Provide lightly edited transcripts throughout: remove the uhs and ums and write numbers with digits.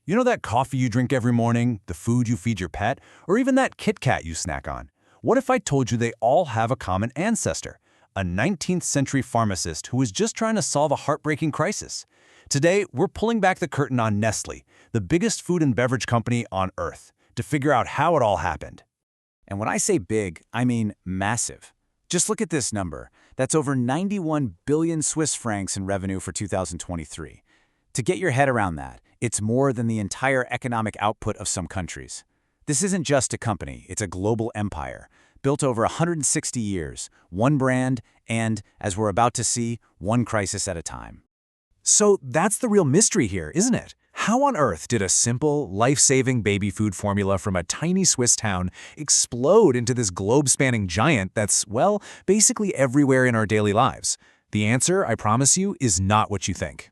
You know that coffee you drink every morning, the food you feed your pet, or even that Kit Kat you snack on? What if I told you they all have a common ancestor? A 19th century pharmacist who was just trying to solve a heartbreaking crisis. Today, we're pulling back the curtain on Nestlé, the biggest food and beverage company on Earth, to figure out how it all happened. And when I say big, I mean massive. Just look at this number. That's over 91 billion Swiss francs in revenue for 2023. To get your head around that, it's more than the entire economic output of some countries. This isn't just a company, it's a global empire, built over 160 years, one brand, and, as we're about to see, one crisis at a time. So that's the real mystery here, isn't it? How on earth did a simple, life-saving baby food formula from a tiny Swiss town explode into this globe-spanning giant that's, well, basically everywhere in our daily lives? The answer, I promise you, is not what you think.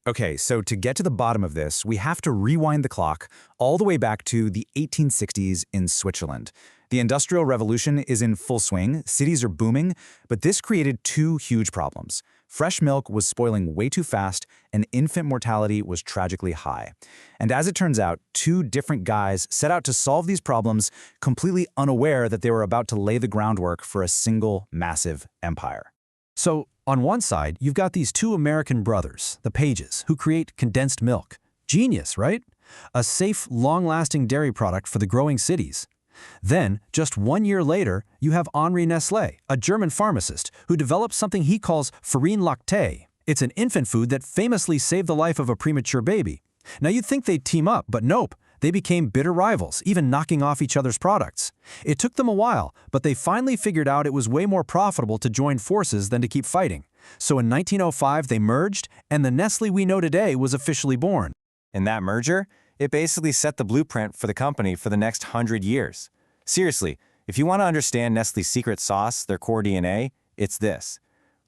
Okay, so to get to the bottom of this, we have to rewind the clock all the way back to the 1860s in Switzerland. The Industrial Revolution is in full swing, cities are booming, but this created two huge problems. Fresh milk was spoiling way too fast, and infant mortality was tragically high. And as it turns out, two different guys set out to solve these problems, completely unaware that they were about to lay the groundwork for a single massive empire. So, on one side, you've got these two American brothers, the Pages, who create condensed milk. Genius, right? A safe, long-lasting dairy product for the growing cities. Then, just 1 year later, you have Henri Nestlé, a German pharmacist, who develops something he calls farine lactée. It's an infant food that famously saved the life of a premature baby. Now you'd think they'd team up, but nope. They became bitter rivals, even knocking off each other's products. It took them a while, but they finally figured out it was way more profitable to join forces than to keep fighting. So in 1905, they merged, and the Nestlé we know today was officially born. In that merger, it basically set the blueprint for the company for the next 100 years. Seriously, if you want to understand Nestlé's secret sauce, their core DNA, it's this.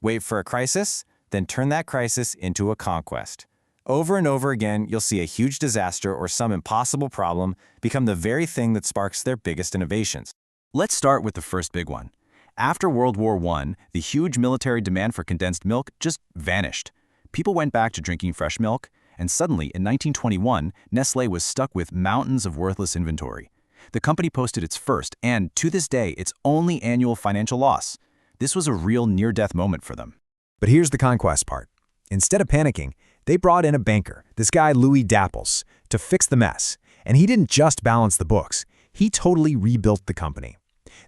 Wait for a crisis, then turn that crisis into a conquest. Over and over again, you'll see a huge disaster or some impossible problem become the very thing that sparks their biggest innovations. Let's start with the first big one. After World War I, the huge military demand for condensed milk just vanished. People went back to drinking fresh milk, and suddenly, in 1921, Nestlé was stuck with mountains of worthless inventory. The company posted its first, and to this day, its only annual financial loss. This was a real near-death moment for them. But here's the conquest part. Instead of panicking, they brought in a banker, this guy Louis Dapples, to fix the mess. And he didn't just balance the books, he totally rebuilt the company.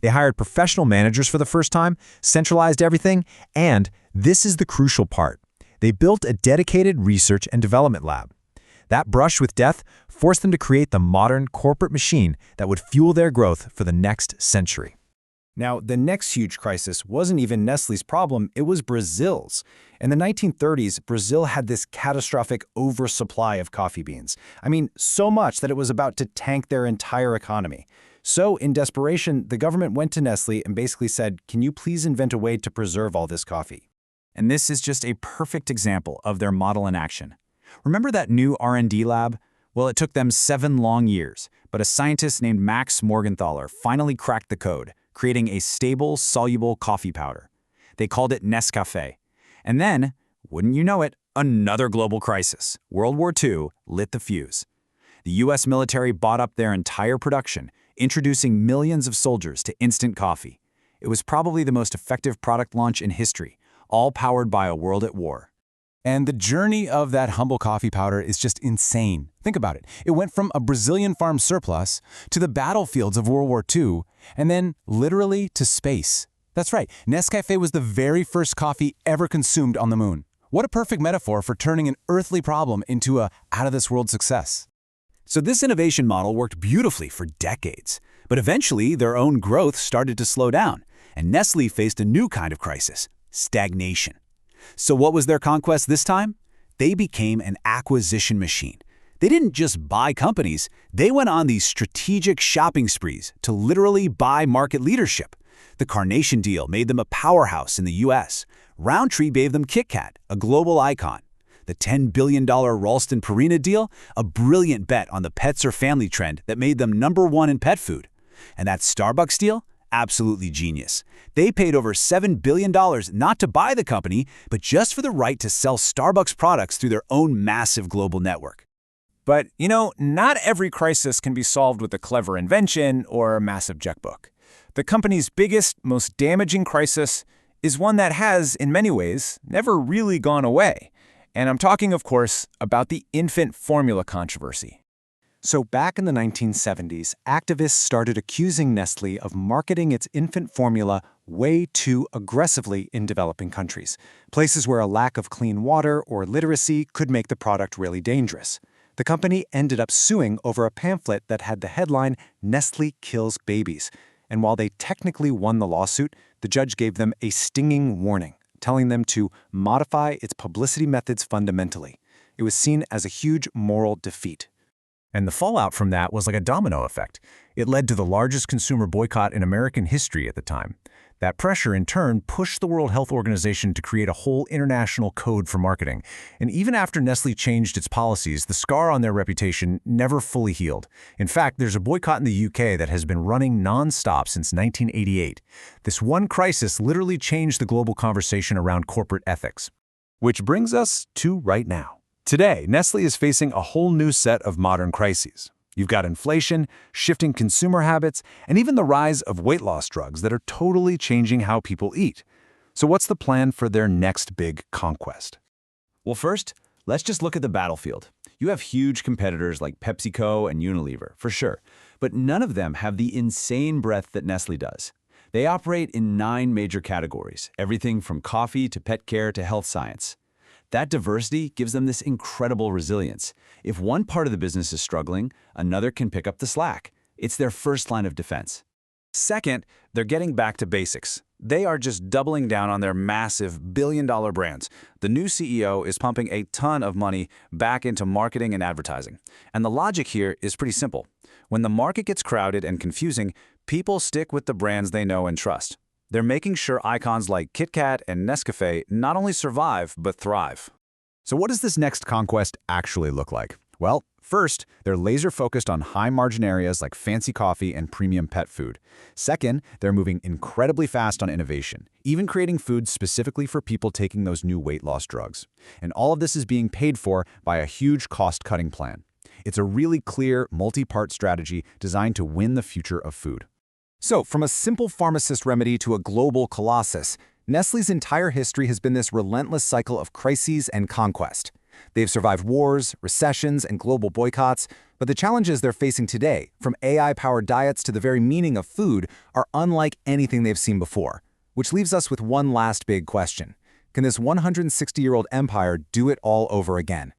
They hired professional managers for the first time, centralized everything, and this is the crucial part. They built a dedicated research and development lab. That brush with death forced them to create the modern corporate machine that would fuel their growth for the next century. Now, the next huge crisis wasn't even Nestlé's problem, it was Brazil's. In the 1930s, Brazil had this catastrophic oversupply of coffee beans. I mean, so much that it was about to tank their entire economy. So, in desperation, the government went to Nestlé and basically said, "Can you please invent a way to preserve all this coffee?" And this is just a perfect example of their model in action. Remember that new R&D lab? Well, it took them 7 long years, but a scientist named Max Morgenthaler finally cracked the code, creating a stable, soluble coffee powder. They called it Nescafé. And then, wouldn't you know it, another global crisis. World War II lit the fuse. The US military bought up their entire production, introducing millions of soldiers to instant coffee. It was probably the most effective product launch in history, all powered by a world at war. And the journey of that humble coffee powder is just insane. Think about it. It went from a Brazilian farm surplus to the battlefields of World War II, and then literally to space. That's right, Nescafé was the very first coffee ever consumed on the moon. What a perfect metaphor for turning an earthly problem into a out-of-this-world success. So this innovation model worked beautifully for decades, but eventually their own growth started to slow down, and Nestlé faced a new kind of crisis: stagnation. So what was their conquest this time? They became an acquisition machine. They didn't just buy companies, they went on these strategic shopping sprees to literally buy market leadership. The Carnation deal made them a powerhouse in the US. Roundtree gave them Kit Kat, a global icon. The $10 billion Ralston Purina deal, a brilliant bet on the pets or family trend that made them #1 in pet food. And that Starbucks deal? Absolutely genius. They paid over $7 billion not to buy the company, but just for the right to sell Starbucks products through their own massive global network. But, not every crisis can be solved with a clever invention or a massive checkbook. The company's biggest, most damaging crisis is one that has, in many ways, never really gone away. And I'm talking, of course, about the infant formula controversy. So back in the 1970s, activists started accusing Nestlé of marketing its infant formula way too aggressively in developing countries, places where a lack of clean water or literacy could make the product really dangerous. The company ended up suing over a pamphlet that had the headline, "Nestlé Kills Babies." And while they technically won the lawsuit, the judge gave them a stinging warning, telling them to modify its publicity methods fundamentally. It was seen as a huge moral defeat. And the fallout from that was like a domino effect. It led to the largest consumer boycott in American history at the time. That pressure, in turn, pushed the World Health Organization to create a whole international code for marketing. And even after Nestlé changed its policies, the scar on their reputation never fully healed. In fact, there's a boycott in the UK that has been running non-stop since 1988. This one crisis literally changed the global conversation around corporate ethics. Which brings us to right now. Today, Nestlé is facing a whole new set of modern crises. You've got inflation, shifting consumer habits, and even the rise of weight loss drugs that are totally changing how people eat. So what's the plan for their next big conquest? Well, first, let's just look at the battlefield. You have huge competitors like PepsiCo and Unilever, for sure, but none of them have the insane breadth that Nestlé does. They operate in 9 major categories, everything from coffee to pet care to health science. That diversity gives them this incredible resilience. If one part of the business is struggling, another can pick up the slack. It's their first line of defense. Second, they're getting back to basics. They are just doubling down on their massive billion-dollar brands. The new CEO is pumping a ton of money back into marketing and advertising. And the logic here is pretty simple. When the market gets crowded and confusing, people stick with the brands they know and trust. They're making sure icons like Kit Kat and Nescafé not only survive, but thrive. So what does this next conquest actually look like? Well, first, they're laser-focused on high-margin areas like fancy coffee and premium pet food. Second, they're moving incredibly fast on innovation, even creating food specifically for people taking those new weight loss drugs. And all of this is being paid for by a huge cost-cutting plan. It's a really clear, multi-part strategy designed to win the future of food. So, from a simple pharmacist remedy to a global colossus, Nestlé's entire history has been this relentless cycle of crises and conquest. They've survived wars, recessions, and global boycotts, but the challenges they're facing today, from AI-powered diets to the very meaning of food, are unlike anything they've seen before. Which leaves us with one last big question. Can this 160-year-old empire do it all over again?